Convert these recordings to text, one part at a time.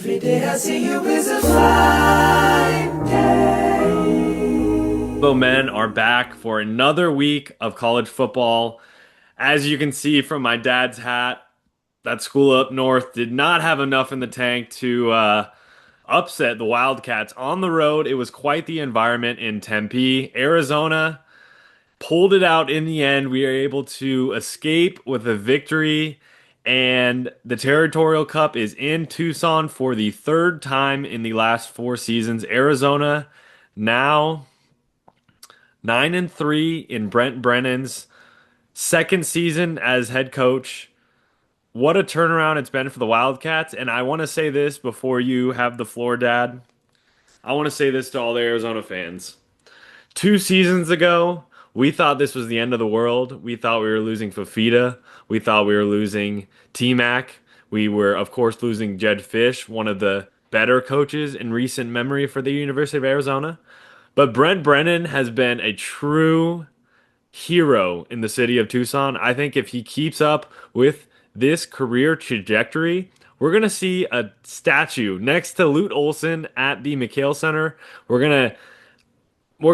Every day I see you is a fine day. Hello, men are back for another week of college football. As you can see from my dad's hat, that school up north did not have enough in the tank to upset the Wildcats on the road. It was quite the environment in Tempe. Arizona pulled it out in the end. We are able to escape with a victory, and the Territorial Cup is in Tucson for the third time in the last 4 seasons. Arizona now 9-3 in Brent Brennan's second season as head coach. What a turnaround it's been for the Wildcats. And I want to say this before you have the floor, Dad. I want to say this to all the Arizona fans. 2 seasons ago, we thought this was the end of the world. We thought we were losing Fafita. We thought we were losing T-Mac. We were, of course, losing Jed Fish, one of the better coaches in recent memory for the University of Arizona. But Brent Brennan has been a true hero in the city of Tucson. I think if he keeps up with this career trajectory, we're going to see a statue next to Lute Olson at the McHale Center. We're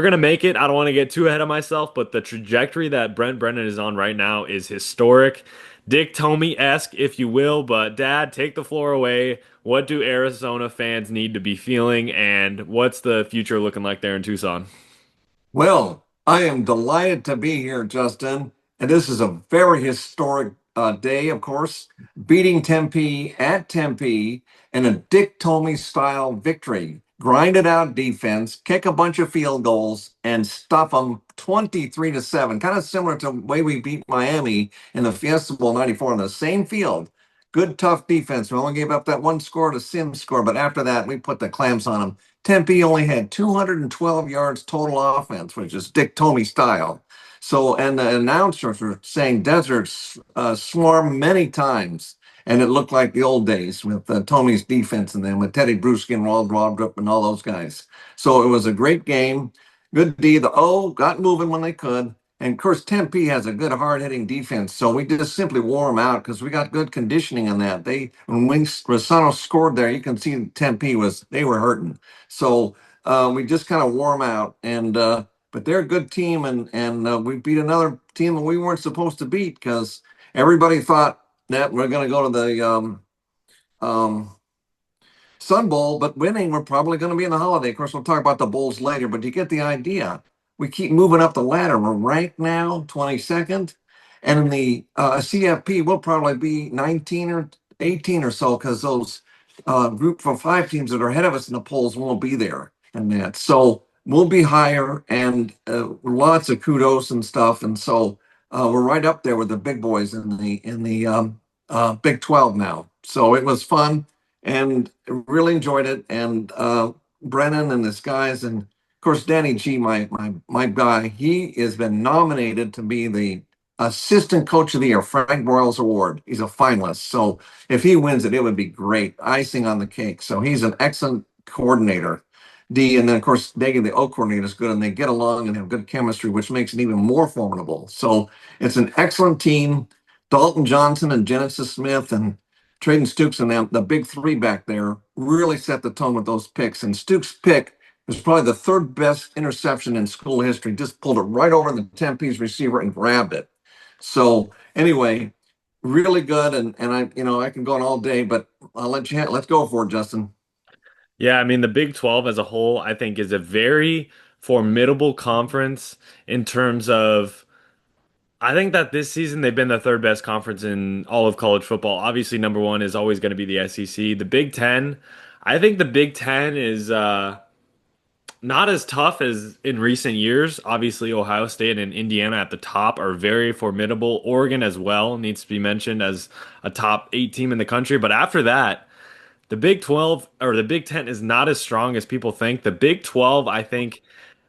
gonna make it. I don't want to get too ahead of myself, but the trajectory that Brent Brennan is on right now is historic. Dick Tomey-esque, if you will, but Dad, take the floor away. What do Arizona fans need to be feeling, and what's the future looking like there in Tucson? Well, I am delighted to be here, Justin. And this is a very historic day, of course, beating Tempe at Tempe in a Dick Tomey style victory. Grinded out defense, kick a bunch of field goals, and stuff them 23-7. Kind of similar to the way we beat Miami in the Fiesta Bowl '94 on the same field. Good, tough defense. We only gave up that one score to Sims score, but after that, we put the clamps on them. Tempe only had 212 yards total offense, which is Dick Tomey style. So, and the announcers were saying deserts swarm many times, and it looked like the old days with Tomey's defense and then with Teddy Bruschi and Wald Rodrup and all those guys. So it was a great game. Good D. The O got moving when they could. And of course, Tempe has a good hard-hitting defense, so we just simply wore them out because we got good conditioning on that. When Rosano scored there, you can see Tempe they were hurting. So we just kind of wore them out, and but they're a good team, and we beat another team that we weren't supposed to beat because everybody thought that we're going to go to the um, Sun Bowl, but winning, we're probably going to be in the holiday. Of course, we'll talk about the bowls later, but you get the idea. We keep moving up the ladder. We're ranked now 22nd, and in the CFP, we'll probably be 19 or 18 or so because those group of five teams that are ahead of us in the polls won't be there and that. So we'll be higher and lots of kudos and stuff. And so we're right up there with the big boys in the Big 12 now. So it was fun and really enjoyed it. And Brennan and his guys, and of course Danny G, my guy, he has been nominated to be the Assistant Coach of the Year, Frank Broyles Award. He's a finalist. So if he wins it, it would be great. Icing on the cake. So he's an excellent coordinator. And then of course Daggy, the O coordinator, is good, and they get along and have good chemistry, which makes it even more formidable. So it's an excellent team. Dalton Johnson and Genesis Smith and Traden Stoops and them, the big three back there, really set the tone with those picks. And Stoops' pick was probably the third best interception in school history. Just pulled it right over the Tempe's receiver and grabbed it. So anyway, really good. And I can go on all day, but let's go for it, Justin. Yeah, I mean, the Big 12 as a whole, I think, is a very formidable conference in terms of. I think that this season they've been the third best conference in all of college football. Obviously, number one is always going to be the SEC. The Big Ten, I think the Big Ten is not as tough as in recent years. Obviously, Ohio State and Indiana at the top are very formidable. Oregon as well needs to be mentioned as a top 8 team in the country. But after that, the Big 12 or the Big Ten is not as strong as people think. The Big 12, I think,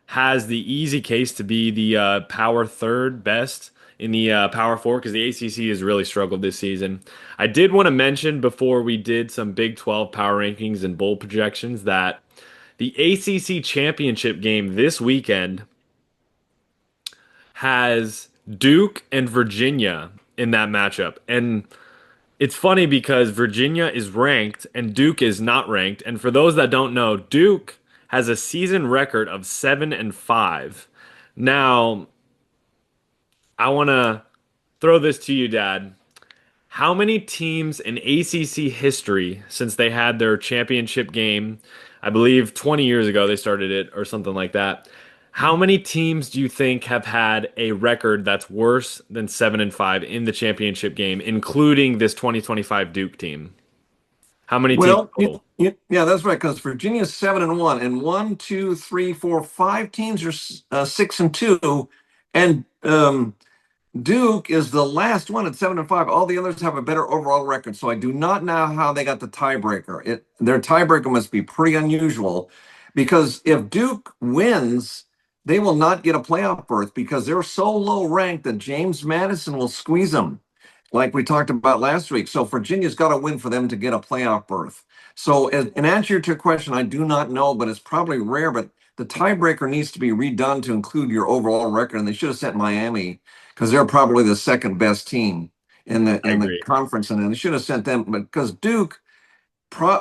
has the easy case to be the power third best in the Power Four because the ACC has really struggled this season. I did want to mention before we did some Big 12 power rankings and bowl projections that the ACC championship game this weekend has Duke and Virginia in that matchup. And It's funny because Virginia is ranked and Duke is not ranked. And for those that don't know, Duke has a season record of 7-5. Now, I want to throw this to you, Dad. How many teams in ACC history, since they had their championship game, I believe 20 years ago they started it or something like that. How many teams do you think have had a record that's worse than 7-5 in the championship game, including this 2025 Duke team? How many teams Well, total? yeah, that's right. Because Virginia's 7-1, and one, two, three, four, five teams are 6-2, and Duke is the last one at 7-5. All the others have a better overall record. So I do not know how they got the tiebreaker. Their tiebreaker must be pretty unusual, because if Duke wins, they will not get a playoff berth because they're so low ranked that James Madison will squeeze them, like we talked about last week. So Virginia's got to win for them to get a playoff berth. So in answer to your question, I do not know, but it's probably rare. But the tiebreaker needs to be redone to include your overall record, and they should have sent Miami because they're probably the second best team in the I in the agree. conference, and then they should have sent them. But because Duke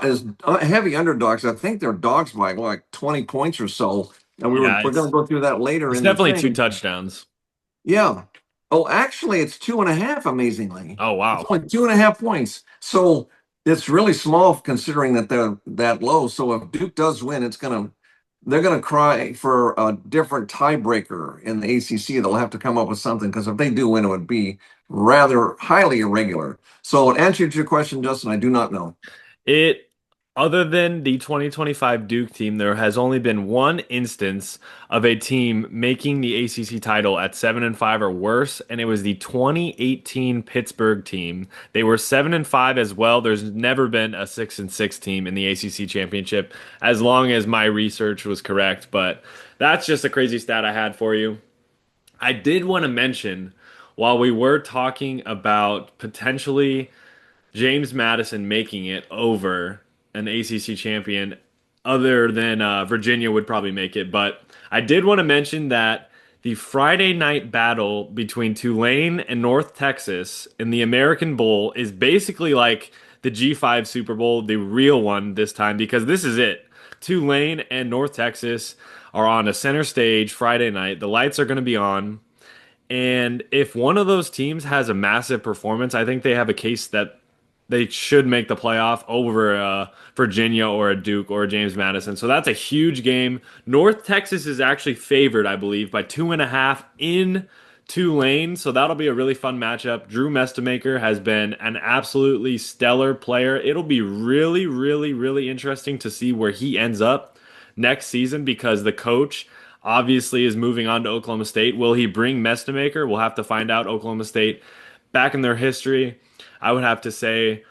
is heavy underdogs, I think they're dogs by like 20 points or so, and Yeah, we're going to go through that later it's in the definitely two thing. touchdowns. Yeah. Oh, actually, it's 2.5. Amazingly, Oh, it's wow. only 2.5 points. So it's really small considering that they're that low. So if Duke does win, they're gonna cry for a different tiebreaker in the ACC. They'll have to come up with something, because if they do win, it would be rather highly irregular. So in answer to your question, Justin, I do not know. It, other than the 2025 Duke team, there has only been one instance of a team making the ACC title at 7-5 or worse, and it was the 2018 Pittsburgh team. They were 7-5 as well. There's never been a 6-6 team in the ACC championship, as long as my research was correct. But that's just a crazy stat I had for you. I did want to mention, while we were talking about potentially James Madison making it over an ACC champion, other than Virginia would probably make it. But I did want to mention that the Friday night battle between Tulane and North Texas in the American Bowl is basically like the G5 Super Bowl, the real one this time, because this is it. Tulane and North Texas are on a center stage Friday night. The lights are going to be on. And if one of those teams has a massive performance, I think they have a case that they should make the playoff over Virginia or a Duke or a James Madison. So that's a huge game. North Texas is actually favored, I believe, by 2.5 in Tulane. So that'll be a really fun matchup. Drew Mestamaker has been an absolutely stellar player. It'll be really, really, really interesting to see where he ends up next season, because the coach obviously is moving on to Oklahoma State. Will he bring Mestamaker? We'll have to find out. Oklahoma State, back in their history, I would have to say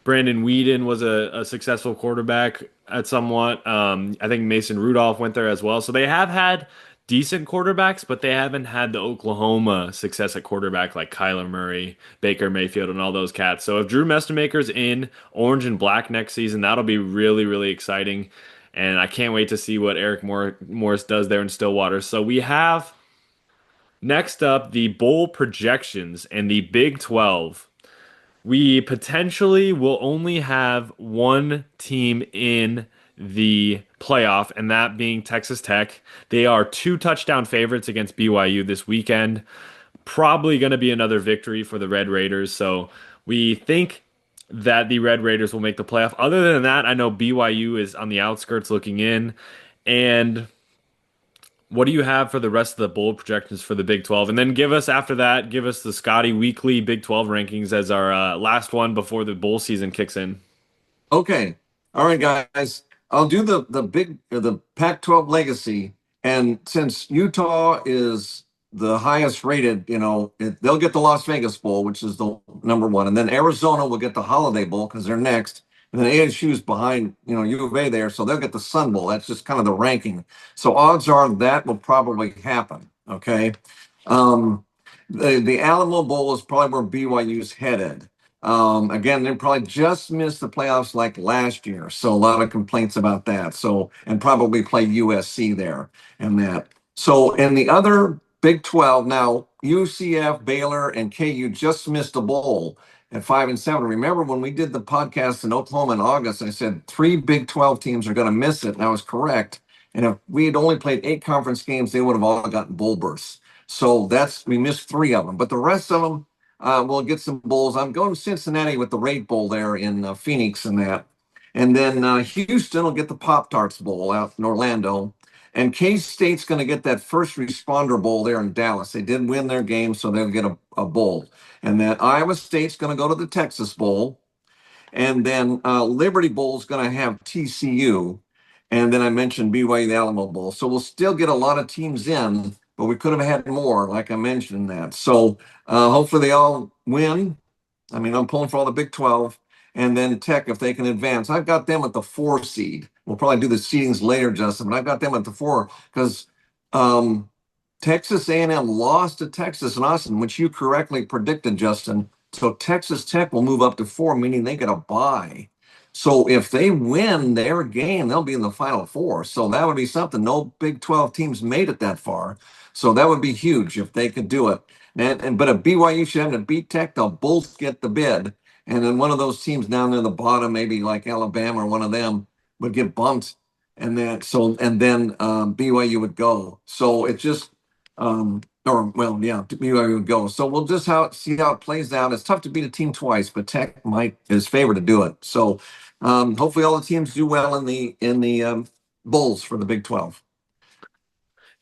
Brandon Whedon was a successful quarterback at somewhat. I think Mason Rudolph went there as well. So they have had decent quarterbacks, but they haven't had the Oklahoma success at quarterback like Kyler Murray, Baker Mayfield, and all those cats. So if Drew Mestamaker's in orange and black next season, that'll be really, really exciting. And I can't wait to see what Morris does there in Stillwater. So we have next up the bowl projections and the Big 12. We potentially will only have one team in the playoff, and that being Texas Tech. They are two touchdown favorites against BYU this weekend. Probably going to be another victory for the Red Raiders. So we think that the Red Raiders will make the playoff. Other than that, I know BYU is on the outskirts looking in. And what do you have for the rest of the bowl projections for the Big 12? And then after that, give us the Scottie weekly Big 12 rankings as our last one before the bowl season kicks in. Okay. All right, guys. I'll do the Pac-12 legacy, and since Utah is the highest rated, they'll get the Las Vegas Bowl, which is the number one, and then Arizona will get the Holiday Bowl because they're next, and then ASU's behind, U of A there, so they'll get the Sun Bowl. That's just kind of the ranking. So odds are that will probably happen. Okay. Um, the Alamo Bowl is probably where BYU's headed. Again, they probably just missed the playoffs like last year, so a lot of complaints about that. So, and probably play USC there and that. So, in the other Big 12 now, UCF, Baylor, and KU just missed a bowl. at 5-7. Remember when we did the podcast in Oklahoma in August, I said three Big 12 teams are going to miss it, and I was correct. And if we had only played 8 conference games, they would have all gotten bowl berths. So we missed three of them, but the rest of them will get some bowls. I'm going to Cincinnati with the Rate Bowl there in Phoenix and that. And then Houston will get the Pop Tarts Bowl out in Orlando. And K State's going to get that first responder bowl there in Dallas. They did win their game, so they'll get a bowl. And then Iowa State's going to go to the Texas Bowl. And then Liberty Bowl is going to have TCU. And then I mentioned BYU, the Alamo Bowl. So we'll still get a lot of teams in, but we could have had more, like I mentioned that. So hopefully they all win. I mean, I'm pulling for all the Big 12. And then Tech, if they can advance. I've got them at the 4 seed. We'll probably do the seedings later, Justin, but I've got them at the 4 because Texas A&M lost to Texas and Austin, which you correctly predicted, Justin. So Texas Tech will move up to 4, meaning they get a bye. So if they win their game, they'll be in the Final Four. So that would be something. No Big 12 teams made it that far. So that would be huge if they could do it. But if BYU should have to beat Tech, they'll both get the bid. And then one of those teams down near the bottom, maybe like Alabama or one of them, would get bumped. And then BYU would go. So it just BYU would go. So we'll just see how it plays out. It's tough to beat a team twice, but Tech is favored to do it. So hopefully all the teams do well in the bowls for the Big 12.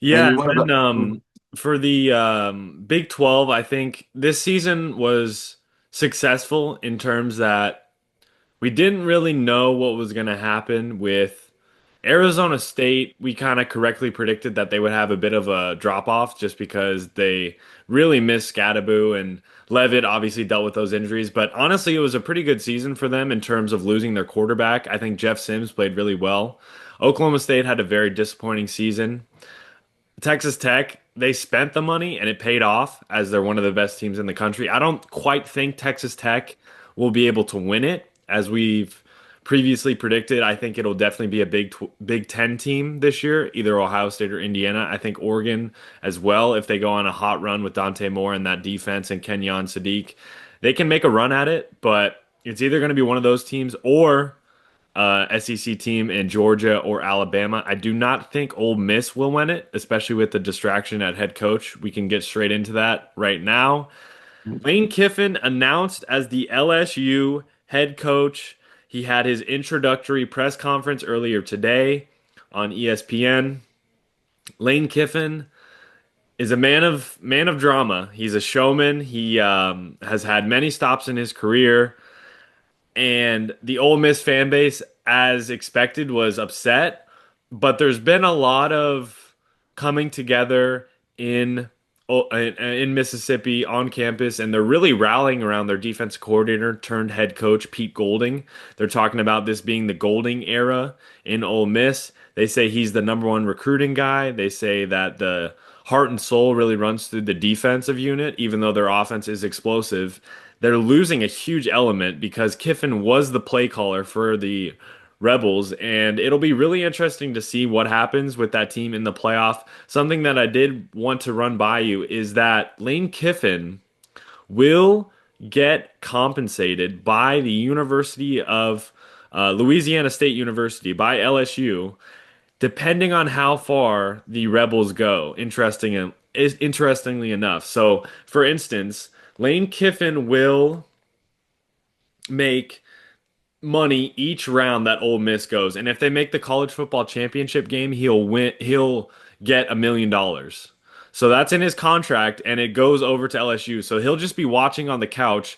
And Yeah, you wanted and to, for the Big 12, I think this season was successful in terms that we didn't really know what was going to happen with Arizona State. We kind of correctly predicted that they would have a bit of a drop off just because they really missed Scattaboo, and Levitt obviously dealt with those injuries. But honestly, it was a pretty good season for them in terms of losing their quarterback. I think Jeff Sims played really well. Oklahoma State had a very disappointing season. Texas Tech, they spent the money and it paid off as they're one of the best teams in the country. I don't quite think Texas Tech will be able to win it as we've previously predicted. I think it'll definitely be a Big Ten team this year, either Ohio State or Indiana. I think Oregon as well, if they go on a hot run with Dante Moore and that defense and Kenyon Sadiq, they can make a run at it, but it's either going to be one of those teams or SEC team in Georgia or Alabama. I do not think Ole Miss will win it, especially with the distraction at head coach. We can get straight into that right now. Lane Kiffin announced as the LSU head coach. He had his introductory press conference earlier today on ESPN. Lane Kiffin is a man of drama. He's a showman. He has had many stops in his career. And the Ole Miss fan base, as expected, was upset. But there's been a lot of coming together in Mississippi on campus, and they're really rallying around their defense coordinator turned head coach Pete Golding. They're talking about this being the Golding era in Ole Miss. They say he's the number one recruiting guy. They say that the heart and soul really runs through the defensive unit, even though their offense is explosive. They're losing a huge element because Kiffin was the play caller for the Rebels, and it'll be really interesting to see what happens with that team in the playoff. Something that I did want to run by you is that Lane Kiffin will get compensated by the University of Louisiana State University, by LSU, depending on how far the Rebels go. Interestingly enough. So, for instance, Lane Kiffin will make money each round that Ole Miss goes. And if they make the college football championship game, he'll get $1 million. So that's in his contract and it goes over to LSU. So he'll just be watching on the couch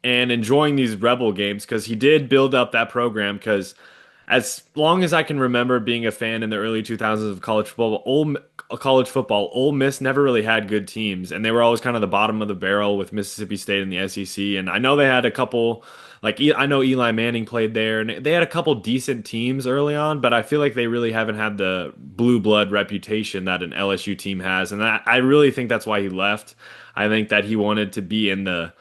and enjoying these Rebel games because he did build up that program because as long as I can remember being a fan in the early 2000s of college football, Ole Miss never really had good teams, and they were always kind of the bottom of the barrel with Mississippi State in the SEC. And I know they had a couple, I know Eli Manning played there, and they had a couple decent teams early on, but I feel like they really haven't had the blue blood reputation that an LSU team has, and I really think that's why he left. I think that he wanted to be in the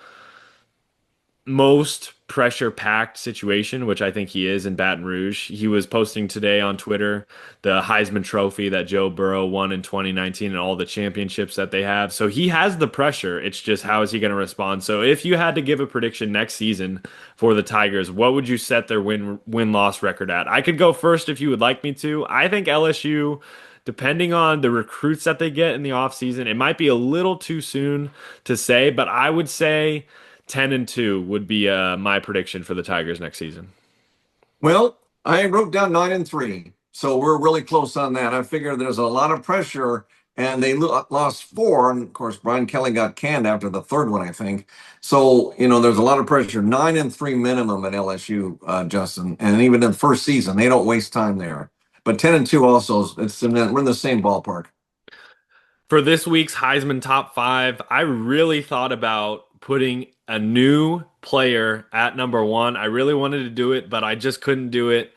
most pressure packed situation, which I think he is in Baton Rouge. He was posting today on Twitter the Heisman Trophy that Joe Burrow won in 2019 and all the championships that they have. So he has the pressure. It's just how is he going to respond? So if you had to give a prediction next season for the Tigers, what would you set their win loss record at? I could go first if you would like me to. I think LSU, depending on the recruits that they get in the offseason, it might be a little too soon to say, but I would say 10-2 would be my prediction for the Tigers next season. Well, I wrote down 9-3, so we're really close on that. I figure there's a lot of pressure, and they lost four, and of course Brian Kelly got canned after the third one, I think. So there's a lot of pressure. 9-3 minimum at LSU, Justin, and even in the first season, they don't waste time there. But 10-2 also, we're in the same ballpark. For this week's Heisman top five, I really thought about putting a new player at number one. I really wanted to do it, but I just couldn't do it.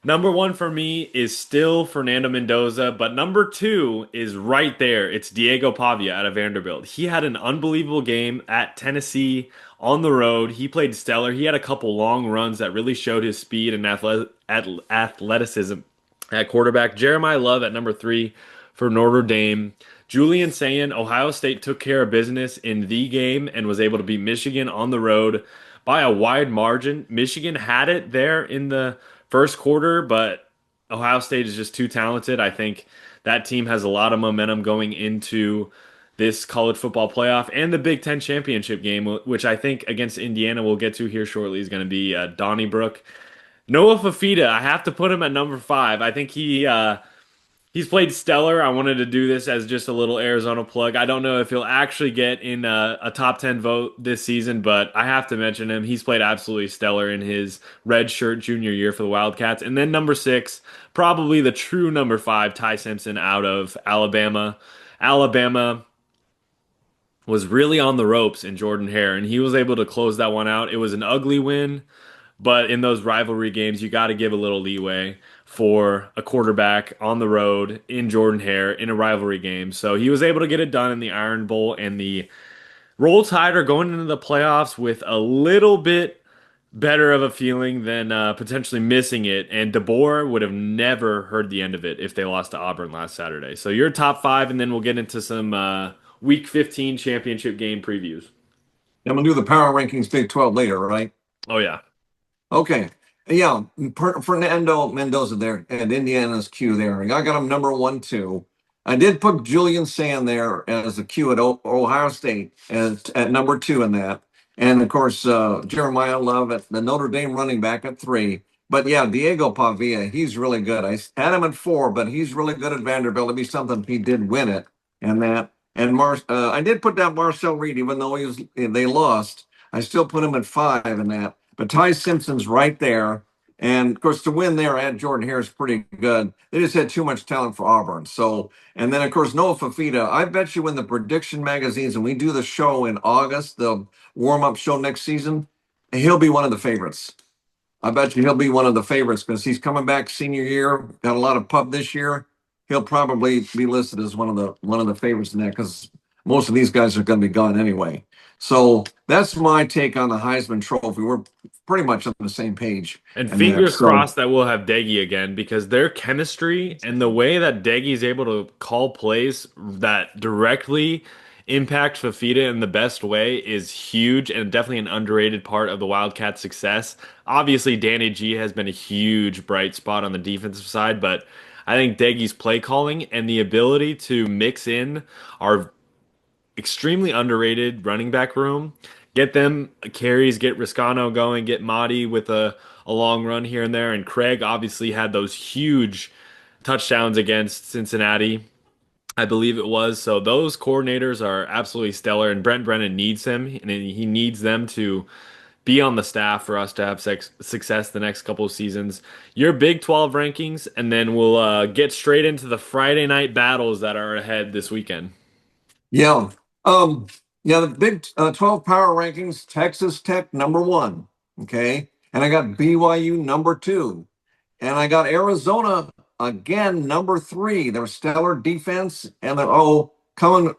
Number one for me is still Fernando Mendoza, but number two is right there. It's Diego Pavia out of Vanderbilt. He had an unbelievable game at Tennessee on the road. He played stellar. He had a couple long runs that really showed his speed and athleticism at quarterback. Jeremiah Love at number three for Notre Dame. Julian saying Ohio State took care of business in the game and was able to beat Michigan on the road by a wide margin. Michigan had it there in the first quarter, but Ohio State is just too talented. I think that team has a lot of momentum going into this college football playoff and the Big Ten championship game, which I think against Indiana we'll get to here shortly is going to be Donnybrook. Noah Fafita, I have to put him at number five. I think he's played stellar. I wanted to do this as just a little Arizona plug. I don't know if he'll actually get in a top 10 vote this season, but I have to mention him. He's played absolutely stellar in his red shirt junior year for the Wildcats. And then number six, probably the true number five, Ty Simpson out of Alabama. Alabama was really on the ropes in Jordan Hare, and he was able to close that one out. It was an ugly win, but in those rivalry games, you got to give a little leeway for a quarterback on the road in Jordan Hare in a rivalry game. So he was able to get it done in the Iron Bowl, and the Roll Tide are going into the playoffs with a little bit better of a feeling than potentially missing it. And DeBoer would have never heard the end of it if they lost to Auburn last Saturday. So your top five, and then we'll get into some Week 15 championship game previews. I'm gonna do the power rankings Big 12 later, right? Oh yeah. Okay. Yeah, Fernando Mendoza there at Indiana's Q there. I got him number one, too. I did put Julian Sand there as a Q at Ohio State at number two in that. And of course, Jeremiah Love at the Notre Dame running back at three. But yeah, Diego Pavia, he's really good. I had him at four, but he's really good at Vanderbilt. It'd be something if he did win it and that. And I did put down Marcel Reed, even though they lost. I still put him at five in that. But Ty Simpson's right there. And of course, to win there at Jordan Hare is pretty good. They just had too much talent for Auburn. So, and then of course, Noah Fafita. I bet you when the prediction magazines and we do the show in August, the warm up show next season, he'll be one of the favorites. I bet you he'll be one of the favorites because he's coming back senior year, got a lot of pub this year. He'll probably be listed as one of the favorites in that because most of these guys are going to be gone anyway. So that's my take on the Heisman Trophy. We're pretty much on the same page. And fingers crossed that we'll have Deggy again because their chemistry and the way that Deggy is able to call plays that directly impact Fafita in the best way is huge and definitely an underrated part of the Wildcats' success. Obviously, Danny G has been a huge bright spot on the defensive side, but I think Deggy's play calling and the ability to mix in our extremely underrated running back room. Get them carries, get Riscano going, get Mahdi with a long run here and there. And Craig obviously had those huge touchdowns against Cincinnati, I believe it was. So those coordinators are absolutely stellar, and Brent Brennan needs him, and he needs them to be on the staff for us to have success the next couple of seasons. Your Big 12 rankings, and then we'll get straight into the Friday night battles that are ahead this weekend. Yeah. Yeah, the Big 12 power rankings, Texas Tech number one. Okay. And I got BYU number two. And I got Arizona again number three. Their stellar defense and they're coming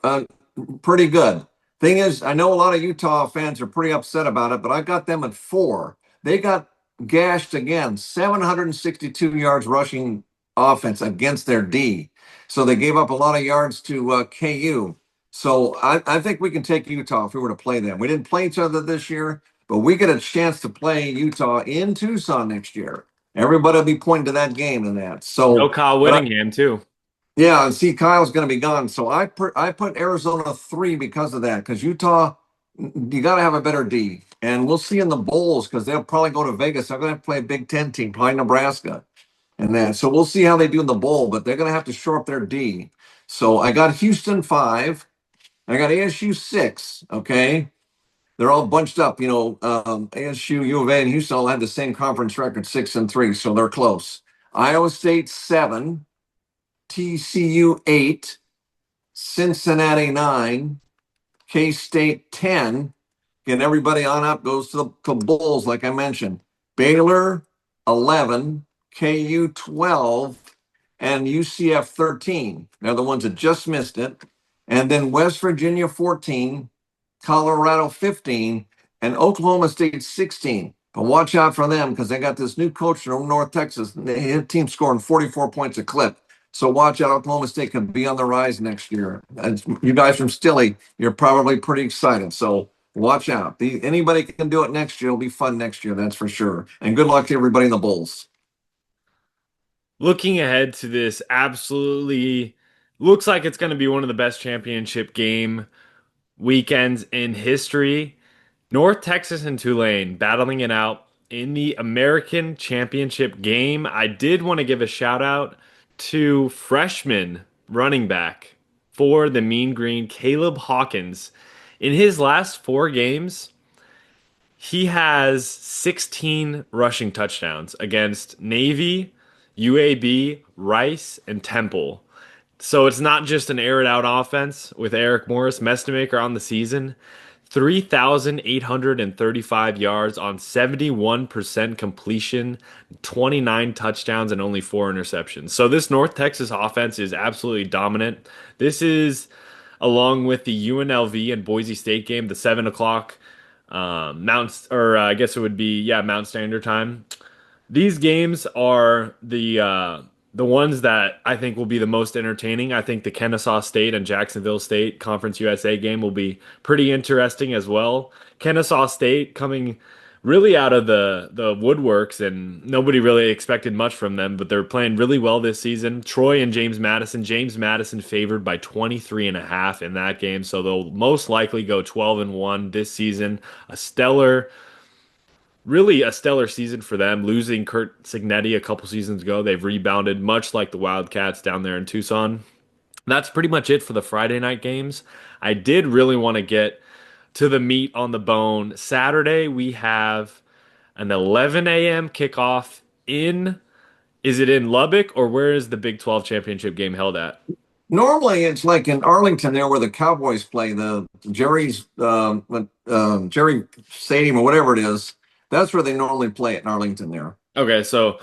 pretty good. Thing is, I know a lot of Utah fans are pretty upset about it, but I got them at 4. They got gashed again, 762 yards rushing offense against their D. So they gave up a lot of yards to KU. So I think we can take Utah if we were to play them. We didn't play each other this year, but we get a chance to play Utah in Tucson next year. Everybody will be pointing to that game and that. No So, Kyle but Whittingham too. yeah, and see, Kyle's going to be gone, so I put Arizona 3 because of that. Because Utah, you got to have a better D, and we'll see in the bowls because they'll probably go to Vegas. They're going to have to play a Big Ten team, probably Nebraska, and that. So we'll see how they do in the bowl, but they're going to have to shore up their D. So I got Houston 5, I got ASU 6. Okay, they're all bunched up. ASU, U of A, and Houston all had the same conference record, 6-3, so they're close. Iowa State 7. TCU 8, Cincinnati 9, K-State 10, and everybody on up goes to the Bulls, like I mentioned. Baylor 11, KU 12, and UCF 13. They're the ones that just missed it. And then West Virginia 14, Colorado 15, and Oklahoma State 16. But watch out for them because they got this new coach from North Texas. They hit team scoring 44 points a clip. So watch out. Oklahoma State can be on the rise next year. And you guys from Stilly, you're probably pretty excited. So watch out. Anybody can do it next year. It'll be fun next year, that's for sure. And good luck to everybody in the Bulls. Looking ahead to this, absolutely looks like it's going to be one of the best championship game weekends in history. North Texas and Tulane battling it out in the American Championship game. I did want to give a shout out to freshman running back for the Mean Green, Caleb Hawkins. In his last 4 games, he has 16 rushing touchdowns against Navy, UAB, Rice, and Temple. So it's not just an air it out offense with Eric Morris, Mestamaker on the season. 3,835 yards on 71% completion, 29 touchdowns, and only 4 interceptions. So this North Texas offense is absolutely dominant. This is, along with the UNLV and Boise State game, the 7 o'clock I guess it would be, yeah, Mount Standard Time. These games are the ones that I think will be the most entertaining. I think the Kennesaw State and Jacksonville State Conference USA game will be pretty interesting as well. Kennesaw State coming really out of the woodworks, and nobody really expected much from them, but they're playing really well this season. Troy and James Madison. James Madison favored by 23.5 in that game, so they'll most likely go 12-1 this season. Really a stellar season for them. Losing Kurt Signetti a couple seasons ago, they've rebounded much like the Wildcats down there in Tucson. That's pretty much it for the Friday night games. I did really want to get to the meat on the bone. Saturday, we have an 11 a.m. kickoff in, is it in Lubbock, or where is the Big 12 championship game held at? Normally, it's like in Arlington there where the Cowboys play, the Jerry Stadium or whatever it is. That's where they normally play it in Arlington there. Okay, so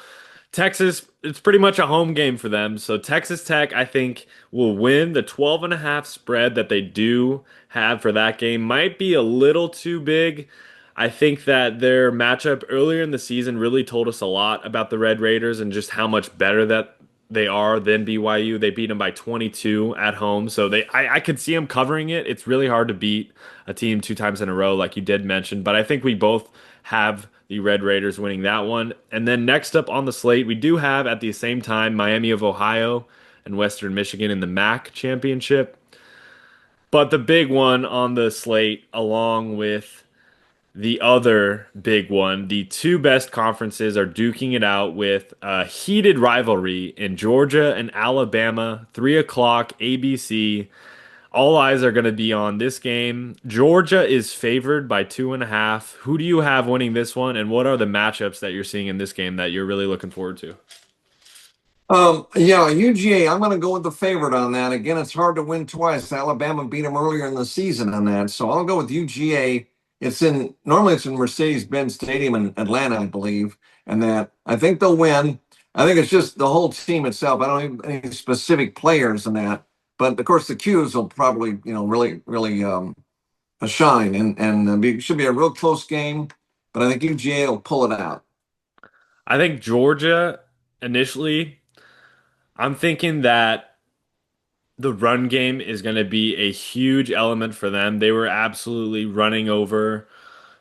Texas, it's pretty much a home game for them. So Texas Tech, I think, will win. The 12.5 spread that they do have for that game might be a little too big. I think that their matchup earlier in the season really told us a lot about the Red Raiders and just how much better that they are than BYU. They beat them by 22 at home. So I could see them covering it. It's really hard to beat a team 2 times in a row, like you did mention. But I think we both have the Red Raiders winning that one. And then next up on the slate, we do have at the same time Miami of Ohio and Western Michigan in the MAC championship. But the big one on the slate, along with the other big one, the two best conferences are duking it out with a heated rivalry in Georgia and Alabama, 3 o'clock ABC. All eyes are going to be on this game. Georgia is favored by 2.5. Who do you have winning this one, and what are the matchups that you're seeing in this game that you're really looking forward to? Yeah, UGA, I'm going to go with the favorite on that. Again, it's hard to win twice. Alabama beat them earlier in the season on that. So I'll go with UGA. Normally it's in Mercedes-Benz Stadium in Atlanta, I believe, and that I think they'll win. I think it's just the whole team itself. I don't have any specific players in that, but of course the Qs will probably, really, really shine, and it should be a real close game. But I think UGA will pull it out. I think Georgia initially, I'm thinking that the run game is going to be a huge element for them. They were absolutely running over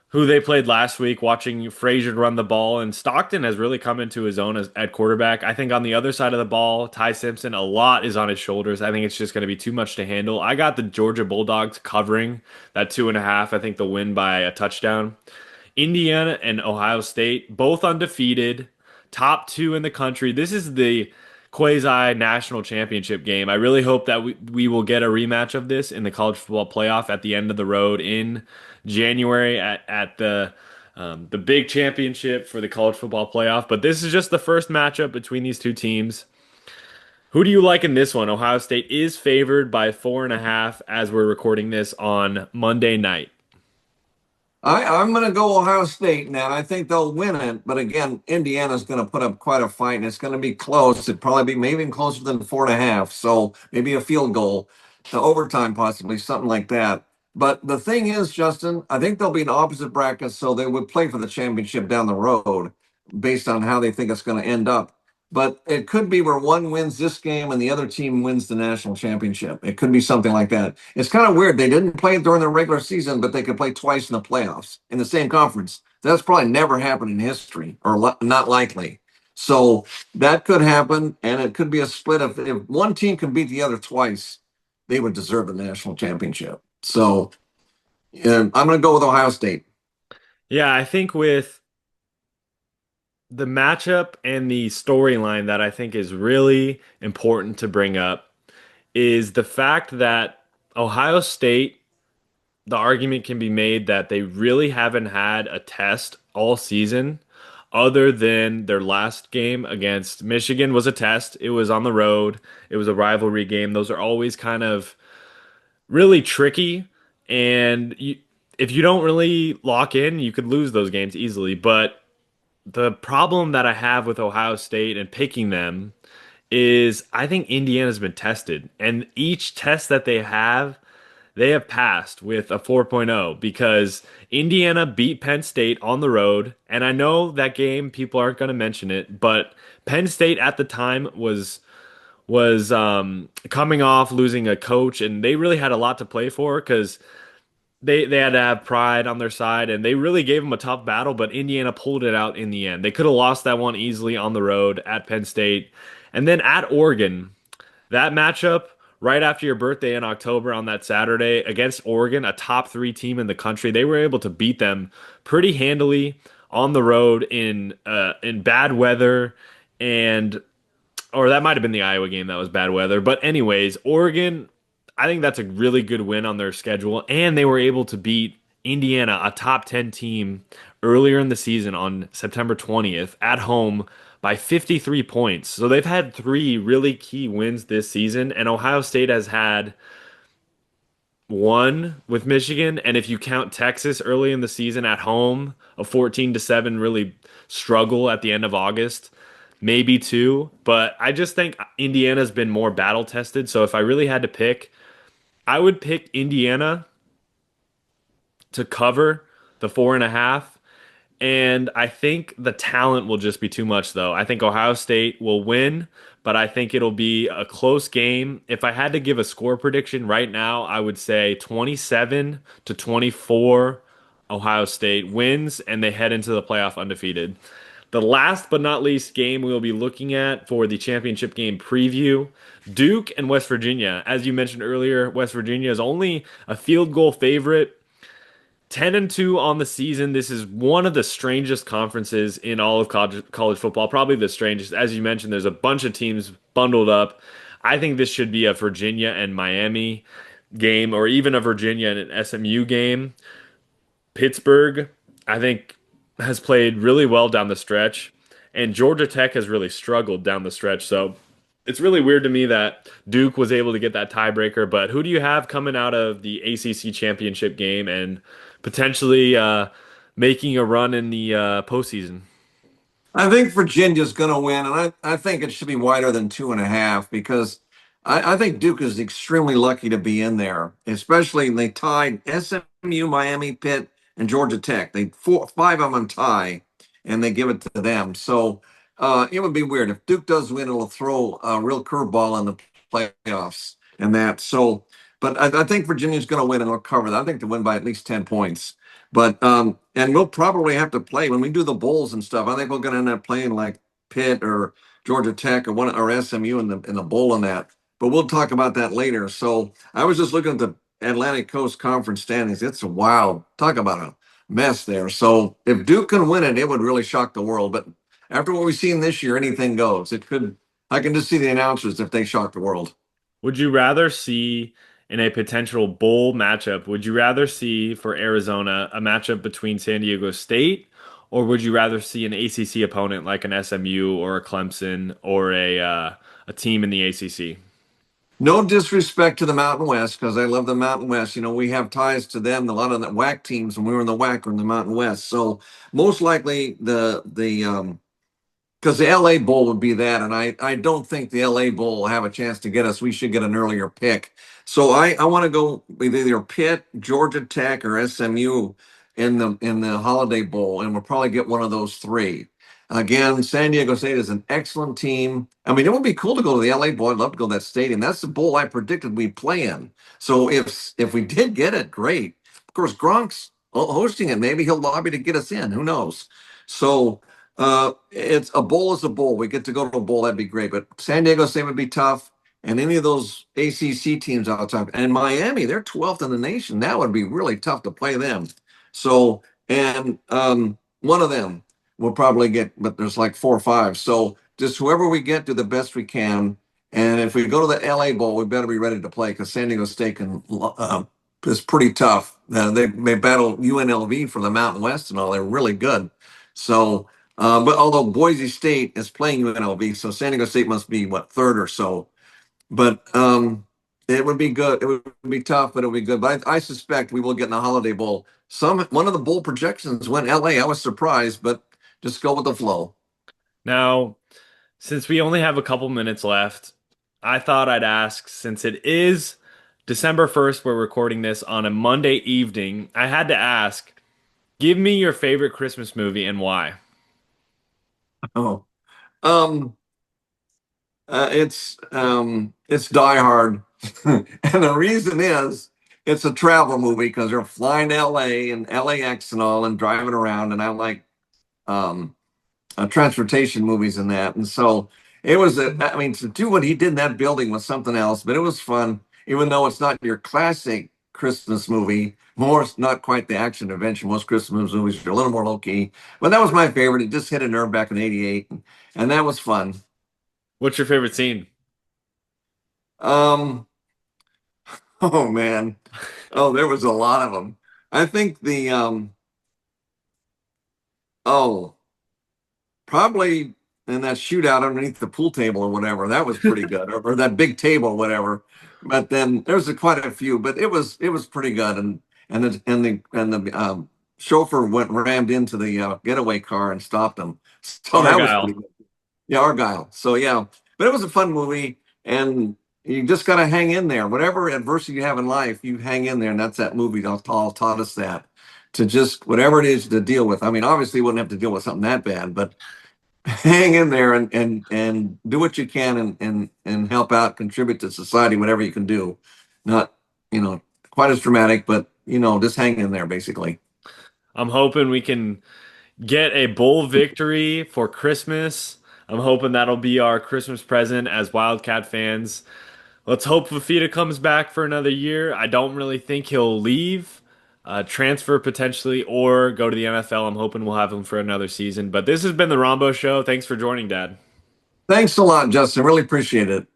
who they played last week, watching Frazier run the ball, and Stockton has really come into his own at quarterback. I think on the other side of the ball, Ty Simpson, a lot is on his shoulders. I think it's just going to be too much to handle. I got the Georgia Bulldogs covering that 2.5. I think they'll win by a touchdown. Indiana and Ohio State, both undefeated, top two in the country. This is the quasi national championship game. I really hope that we will get a rematch of this in the college football playoff at the end of the road in January at the big championship for the college football playoff. But this is just the first matchup between these two teams. Who do you like in this one? Ohio State is favored by 4.5 as we're recording this on Monday night. I'm going to go Ohio State now. I think they'll win it, but again, Indiana's going to put up quite a fight, and it's going to be close. It'd probably be maybe even closer than 4.5. So maybe a field goal, to overtime, possibly something like that. But the thing is, Justin, I think they'll be in opposite brackets, so they would play for the championship down the road, based on how they think it's going to end up. But it could be where one wins this game and the other team wins the national championship. It could be something like that. It's kind of weird. They didn't play during the regular season, but they could play twice in the playoffs in the same conference. That's probably never happened in history, or not likely. So that could happen, and it could be a split. If one team can beat the other twice, they would deserve the national championship. So I'm going to go with Ohio State. Yeah, I think with the matchup and the storyline that I think is really important to bring up is the fact that Ohio State, the argument can be made that they really haven't had a test all season other than their last game against Michigan was a test. It was on the road. It was a rivalry game. Those are always kind of really tricky and if you don't really lock in, you could lose those games easily, but the problem that I have with Ohio State and picking them is I think Indiana's been tested, and each test that they have passed with a 4.0 because Indiana beat Penn State on the road, and I know that game people aren't going to mention it, but Penn State at the time was coming off losing a coach, and they really had a lot to play for because they had to have pride on their side, and they really gave them a tough battle, but Indiana pulled it out in the end. They could have lost that one easily on the road at Penn State. And then at Oregon, that matchup right after your birthday in October on that Saturday against Oregon, a top three team in the country, they were able to beat them pretty handily on the road in bad weather and or that might have been the Iowa game that was bad weather. But anyways, Oregon, I think that's a really good win on their schedule, and they were able to beat Indiana, a top 10 team, earlier in the season on September 20th at home by 53 points. So they've had three really key wins this season, and Ohio State has had one with Michigan, and if you count Texas early in the season at home, a 14-7 really struggle at the end of August, maybe two. But I just think Indiana's been more battle tested. So if I really had to pick, I would pick Indiana to cover the 4.5. And I think the talent will just be too much, though. I think Ohio State will win, but I think it'll be a close game. If I had to give a score prediction right now, I would say 27-24. Ohio State wins, and they head into the playoff undefeated. The last but not least game we'll be looking at for the championship game preview, Duke and West Virginia. As you mentioned earlier, West Virginia is only a field goal favorite. 10-2 on the season. This is one of the strangest conferences in all of college football. Probably the strangest. As you mentioned, there's a bunch of teams bundled up. I think this should be a Virginia and Miami game, or even a Virginia and an SMU game. Pittsburgh, I think, has played really well down the stretch, and Georgia Tech has really struggled down the stretch. So it's really weird to me that Duke was able to get that tiebreaker. But who do you have coming out of the ACC championship game and potentially making a run in the postseason? I think Virginia's going to win, and I think it should be wider than 2.5 because I think Duke is extremely lucky to be in there, especially they tied SMU SMU, Miami, Pitt, and Georgia Tech. They five of them tie, and they give it to them. So it would be weird if Duke does win. It'll throw a real curveball in the playoffs and that. So, but I think Virginia's going to win and they'll cover that. I think they win by at least 10 points. But and we'll probably have to play when we do the bowls and stuff. I think we're going to end up playing like Pitt or Georgia Tech or one or SMU in the bowl and that. But we'll talk about that later. So I was just looking at the Atlantic Coast Conference standings. It's wild. Talk about a mess there. So if Duke can win it, it would really shock the world. But after what we've seen this year, anything goes. It could. I can just see the announcers if they shock the world. Would you rather see in a potential bowl matchup, would you rather see for Arizona a matchup between San Diego State, or would you rather see an ACC opponent like an SMU or a Clemson or a team in the ACC? No disrespect to the Mountain West because I love the Mountain West. You know, we have ties to them. A lot of the WAC teams when we were in the WAC were in the Mountain West. So most likely the because the LA Bowl would be that, and I don't think the LA Bowl will have a chance to get us. We should get an earlier pick. So I want to go with either Pitt, Georgia Tech, or SMU in the Holiday Bowl, and we'll probably get one of those three. Again, San Diego State is an excellent team. I mean, it would be cool to go to the LA Bowl. I'd love to go to that stadium. That's the bowl I predicted we'd play in. So if we did get it, great. Of course, Gronk's hosting it. Maybe he'll lobby to get us in. Who knows? So it's a bowl is a bowl. We get to go to a bowl. That'd be great. But San Diego State would be tough. And any of those ACC teams outside, and Miami, they're 12th in the nation. That would be really tough to play them. So, and one of them will probably get, but there's like 4 or 5. So just whoever we get, do the best we can. And if we go to the LA Bowl, we better be ready to play because San Diego State is pretty tough. They battle UNLV for the Mountain West and all. They're really good. So, but although Boise State is playing UNLV, so San Diego State must be what, third or so. But it would be good. It would be tough, but it would be good. But I suspect we will get in the Holiday Bowl. One of the bowl projections went LA. I was surprised, but just go with the flow. Now, since we only have a couple minutes left, I thought I'd ask, since it is December 1st, we're recording this on a Monday evening, I had to ask, give me your favorite Christmas movie and why. Oh, um, it's Die Hard, and the reason is it's a travel movie because they're flying to LA and LAX and all and driving around, and I like um transportation movies and that. And so it was I mean, to do what he did in that building was something else, but it was fun, even though it's not your classic Christmas movie. More, it's not quite the action adventure. Most Christmas movies are a little more low key, but that was my favorite. It just hit a nerve back in '88, and that was fun. What's your favorite scene? Um, oh man, oh, there was a lot of them. I think oh, probably in that shootout underneath the pool table or whatever. That was pretty good, or that big table, whatever. But then there's quite a few, but it was pretty good, and the chauffeur went rammed into the getaway car and stopped him. So that was pretty Argyle. good. Yeah, Argyle. So yeah, but it was a fun movie, and you just got to hang in there. Whatever adversity you have in life, you hang in there, and that's that movie. All taught us that to just whatever it is to deal with. I mean, obviously, you wouldn't have to deal with something that bad, but hang in there and do what you can and help out, contribute to society, whatever you can do. Not, quite as dramatic, but just hang in there basically. I'm hoping we can get a bowl victory for Christmas. I'm hoping that'll be our Christmas present as Wildcat fans. Let's hope Fafita comes back for another year. I don't really think he'll leave, transfer potentially, or go to the NFL. I'm hoping we'll have him for another season. But this has been the Rombo Show. Thanks for joining, Dad. Thanks a lot, Justin. Really appreciate it.